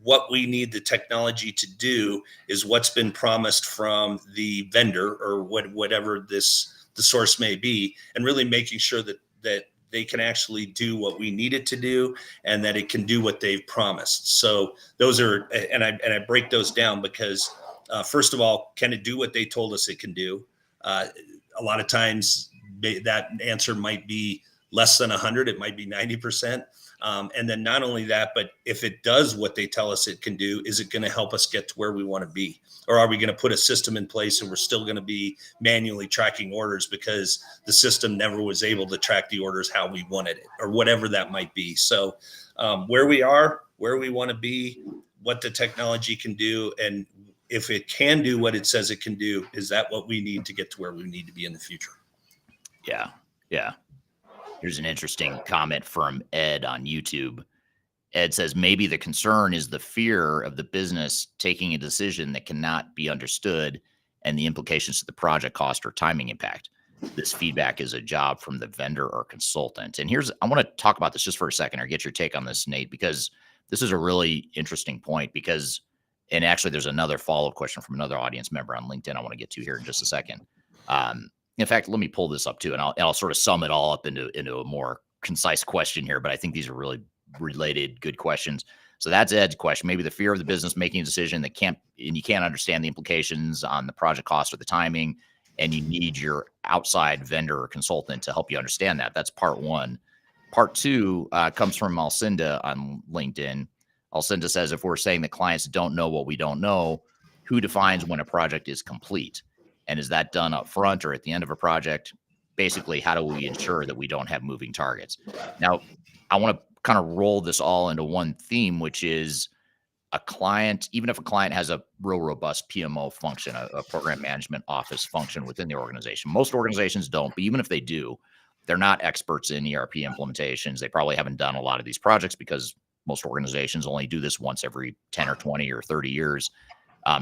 what we need the technology to do is what's been promised from the vendor or whatever the source may be, and really making sure that they can actually do what we need it to do, and that it can do what they've promised. So those are, and I break those down because first of all, can it do what they told us it can do? A lot of times that answer might be less than 100. It might be 90%. And then not only that, but if it does what they tell us it can do, is it going to help us get to where we want to be? Or are we going to put a system in place and we're still going to be manually tracking orders because the system never was able to track the orders how we wanted it, or whatever that might be? So where we are, where we want to be, what the technology can do, and if it can do what it says it can do, is that what we need to get to where we need to be in the future? Yeah. Yeah. Here's an interesting comment from Ed on YouTube. Ed says, maybe the concern is the fear of the business taking a decision that cannot be understood and the implications to the project cost or timing impact. This feedback is a job from the vendor or consultant. And I want to talk about this just for a second, or get your take on this, Nate, because this is a really interesting point and actually there's another follow-up question from another audience member on LinkedIn I want to get to here in just a second. In fact, let me pull this up too, and I'll sort of sum it all up into a more concise question here, but I think these are really related, good questions. So that's Ed's question. Maybe the fear of the business making a decision and you can't understand the implications on the project cost or the timing, and you need your outside vendor or consultant to help you understand that. That's part one. Part two comes from Alcinda on LinkedIn. Alcinda says, if we're saying that clients don't know what we don't know, who defines when a project is complete? And is that done up front or at the end of a project? Basically, how do we ensure that we don't have moving targets? Now, I want to kind of roll this all into one theme, which is a client, even if a client has a real robust PMO function, a program management office function within the organization. Most organizations don't, but even if they do, they're not experts in ERP implementations. They probably haven't done a lot of these projects because most organizations only do this once every 10 or 20 or 30 years.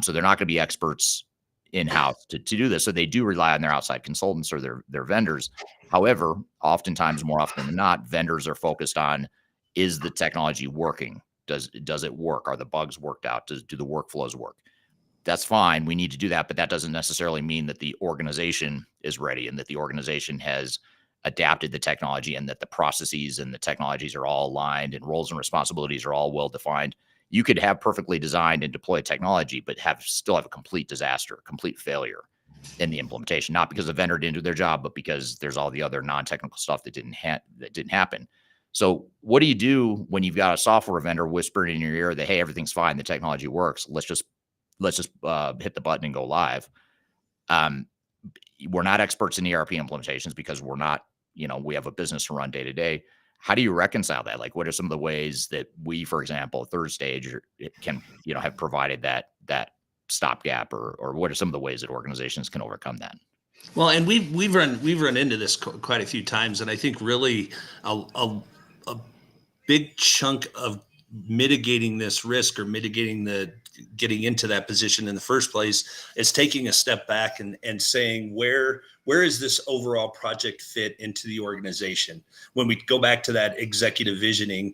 So they're not going to be experts in-house to do this. So they do rely on their outside consultants or their vendors. However, oftentimes, more often than not, vendors are focused on, is the technology working? Does it work? Are the bugs worked out? Do the workflows work? That's fine. We need to do that, but that doesn't necessarily mean that the organization is ready and that the organization has adapted the technology and that the processes and the technologies are all aligned and roles and responsibilities are all well defined. You could have perfectly designed and deployed technology, but still have a complete disaster, complete failure in the implementation, not because the vendor didn't do their job, but because there's all the other non-technical stuff that didn't happen. So what do you do when you've got a software vendor whispering in your ear that, hey, everything's fine, the technology works, let's just hit the button and go live? We're not experts in ERP implementations because we're not, we have a business to run day to day. How do you reconcile that? Like, what are some of the ways that we, for example, third stage can, have provided that stopgap, or what are some of the ways that organizations can overcome that? Well, and we've run into this quite a few times, and I think really a big chunk of mitigating this risk, or mitigating getting into that position in the first place, is taking a step back and saying, where is this overall project fit into the organization? When we go back to that executive visioning,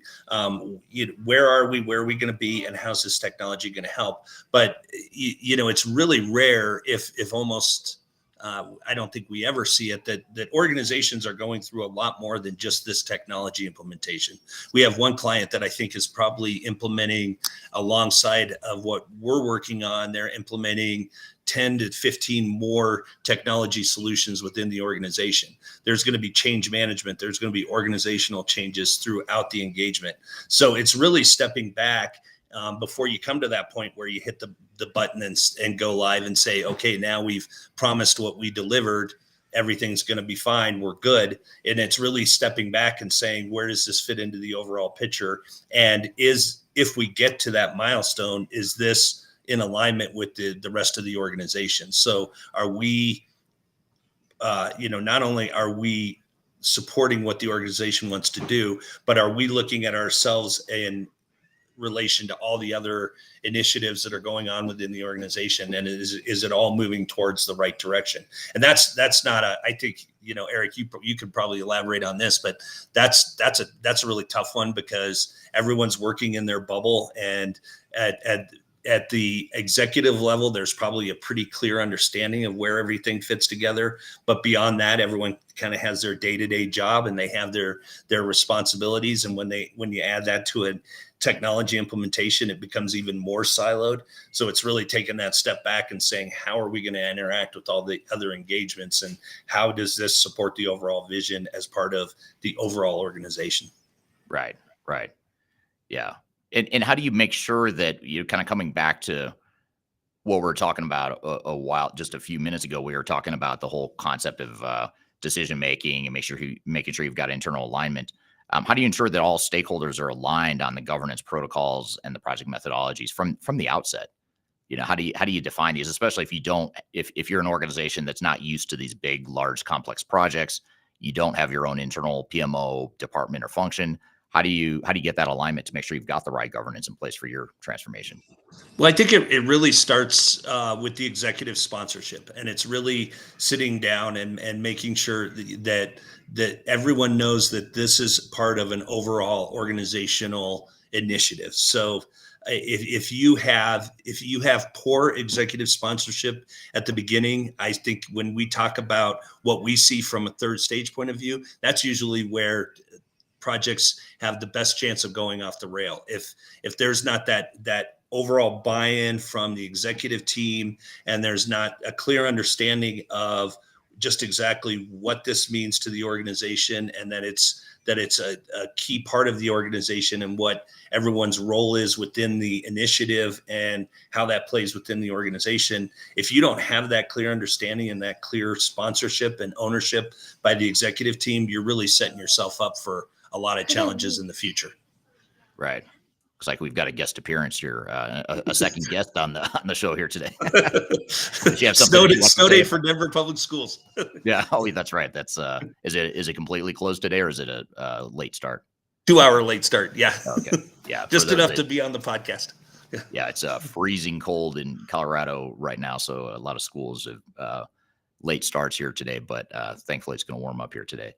where are we going to be, and how's this technology going to help? But it's really rare, if almost I don't think we ever see it, that organizations are going through a lot more than just this technology implementation. We have one client that I think is probably implementing, alongside of what we're working on, they're implementing 10 to 15 more technology solutions within the organization. There's going to be change management. There's going to be organizational changes throughout the engagement. So it's really stepping back before you come to that point where you hit the button and go live and say, okay, now we've promised what we delivered. Everything's going to be fine. We're good. And it's really stepping back and saying, where does this fit into the overall picture? And if we get to that milestone, is this in alignment with the rest of the organization? So are we, not only are we supporting what the organization wants to do, but are we looking at ourselves and relation to all the other initiatives that are going on within the organization, and is it all moving towards the right direction? And that's not I think, Eric, you could probably elaborate on this, but that's a really tough one, because everyone's working in their bubble, and at the executive level, there's probably a pretty clear understanding of where everything fits together. But beyond that, everyone kind of has their day-to-day job, and they have their responsibilities. And when you add that to a technology implementation, it becomes even more siloed. So it's really taking that step back and saying, how are we going to interact with all the other engagements, and how does this support the overall vision as part of the overall organization? Right. Yeah. And how do you make sure that you're kind of coming back to what we were talking about just a few minutes ago? We were talking about the whole concept of decision making and making sure you've got internal alignment. How do you ensure that all stakeholders are aligned on the governance protocols and the project methodologies from the outset? How do you define these, especially if you're an organization that's not used to these big, large, complex projects, you don't have your own internal PMO department or function. How do you get that alignment to make sure you've got the right governance in place for your transformation? Well, I think it really starts with the executive sponsorship, and it's really sitting down and making sure that everyone knows that this is part of an overall organizational initiative. So if you have poor executive sponsorship at the beginning, I think when we talk about what we see from a third stage point of view, that's usually where projects have the best chance of going off the rail. If there's not that overall buy-in from the executive team, and there's not a clear understanding of just exactly what this means to the organization, and that it's a key part of the organization, and what everyone's role is within the initiative, and how that plays within the organization. If you don't have that clear understanding and that clear sponsorship and ownership by the executive team, you're really setting yourself up for a lot of challenges in the future. Right. Looks like we've got a guest appearance here, a second guest on the show here today. Snow day for Denver Public Schools. Yeah. Oh, that's right. That's is it completely closed today, or is it a late start? 2-hour late start. Yeah. Okay. Yeah. Just enough to be on the podcast. Yeah. It's freezing cold in Colorado right now, so a lot of schools have late starts here today, but thankfully it's going to warm up here today.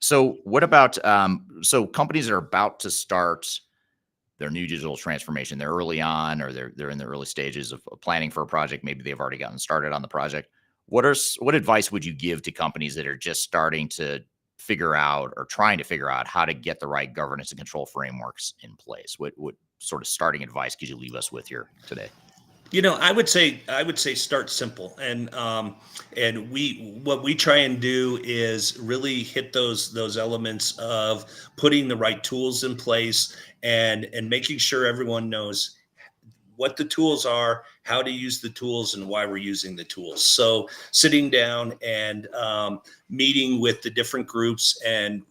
So what about, so companies are about to start their new digital transformation. They're early on, or they're in the early stages of planning for a project. Maybe they've already gotten started on the project. What advice would you give to companies that are just starting to figure out, or trying to figure out, how to get the right governance and control frameworks in place? What sort of starting advice could you leave us with here today? I would say start simple, and what we try and do is really hit those elements of putting the right tools in place, and making sure everyone knows what the tools are, how to use the tools, and why we're using the tools. So sitting down and meeting with the different groups, and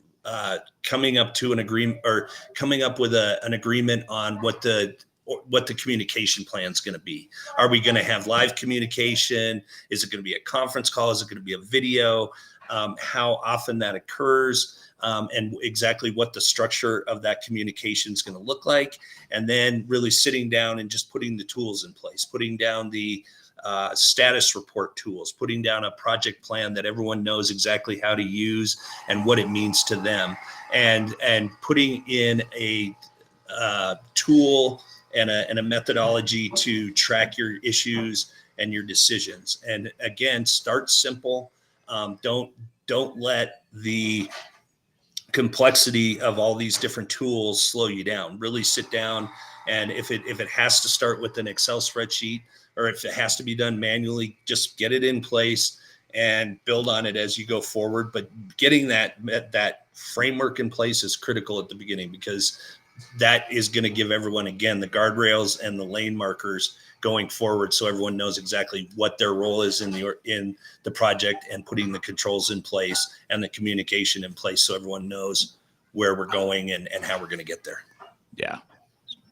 coming up to an agreement, or coming up with an agreement on what the communication plan is going to be. Are we going to have live communication? Is it going to be a conference call? Is it going to be a video? How often that occurs, and exactly what the structure of that communication is going to look like. And then really sitting down and just putting the tools in place, putting down the status report tools, putting down a project plan that everyone knows exactly how to use and what it means to them, and putting in a tool and a methodology to track your issues and your decisions. And again, start simple. Don't let the complexity of all these different tools slow you down. Really sit down, and if it has to start with an Excel spreadsheet, or if it has to be done manually, just get it in place and build on it as you go forward. But getting that framework in place is critical at the beginning, because that is going to give everyone, again, the guardrails and the lane markers going forward, so everyone knows exactly what their role is in the project, and putting the controls in place and the communication in place, so everyone knows where we're going and how we're going to get there. Yeah,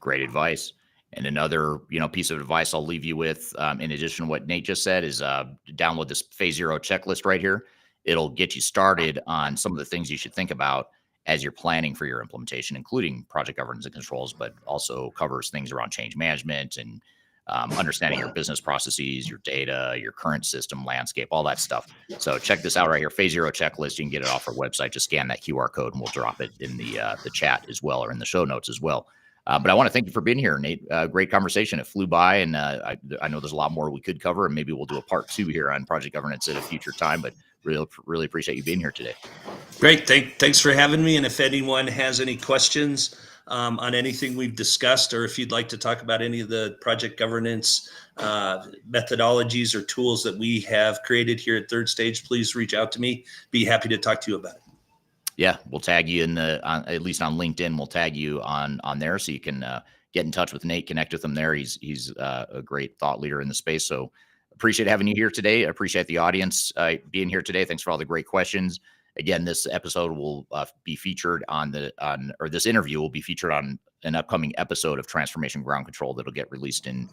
great advice. And another piece of advice I'll leave you with, in addition to what Nate just said, is download this Phase Zero checklist right here. It'll get you started on some of the things you should think about. as you're planning for your implementation, including project governance and controls, but also covers things around change management and understanding your business processes, your data, your current system landscape, all that stuff. So check this out right here, Phase Zero checklist. You can get it off our website. Just scan that QR code, and we'll drop it in the chat as well, or in the show notes as well. But I want to thank you for being here, Nate. Great conversation. It flew by, and I know there's a lot more we could cover, and maybe we'll do a part 2 here on project governance at a future time. But really appreciate you being here today. Great. Thanks for having me. And if anyone has any questions on anything we've discussed, or if you'd like to talk about any of the project governance methodologies or tools that we have created here at Third Stage, please reach out to me. Be happy to talk to you about it. Yeah, we'll tag you at least on LinkedIn. We'll tag you on there, so you can get in touch with Nate, connect with him there. He's a great thought leader in the space. So appreciate having you here today. I appreciate the audience being here today. Thanks for all the great questions. Again, this episode will be featured this interview will be featured on an upcoming episode of Transformation Ground Control that'll get released in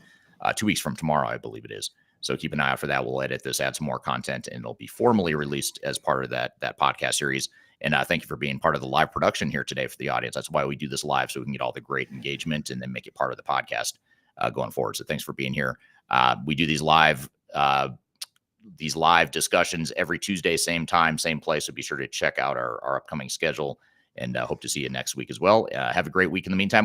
2 weeks from tomorrow, I believe it is. So keep an eye out for that. We'll edit this, add some more content, and it'll be formally released as part of that podcast series. And thank you for being part of the live production here today for the audience. That's why we do this live, so we can get all the great engagement and then make it part of the podcast going forward. So thanks for being here. We do these live discussions every Tuesday, same time, same place. So be sure to check out our upcoming schedule, and hope to see you next week as well. Have a great week in the meantime.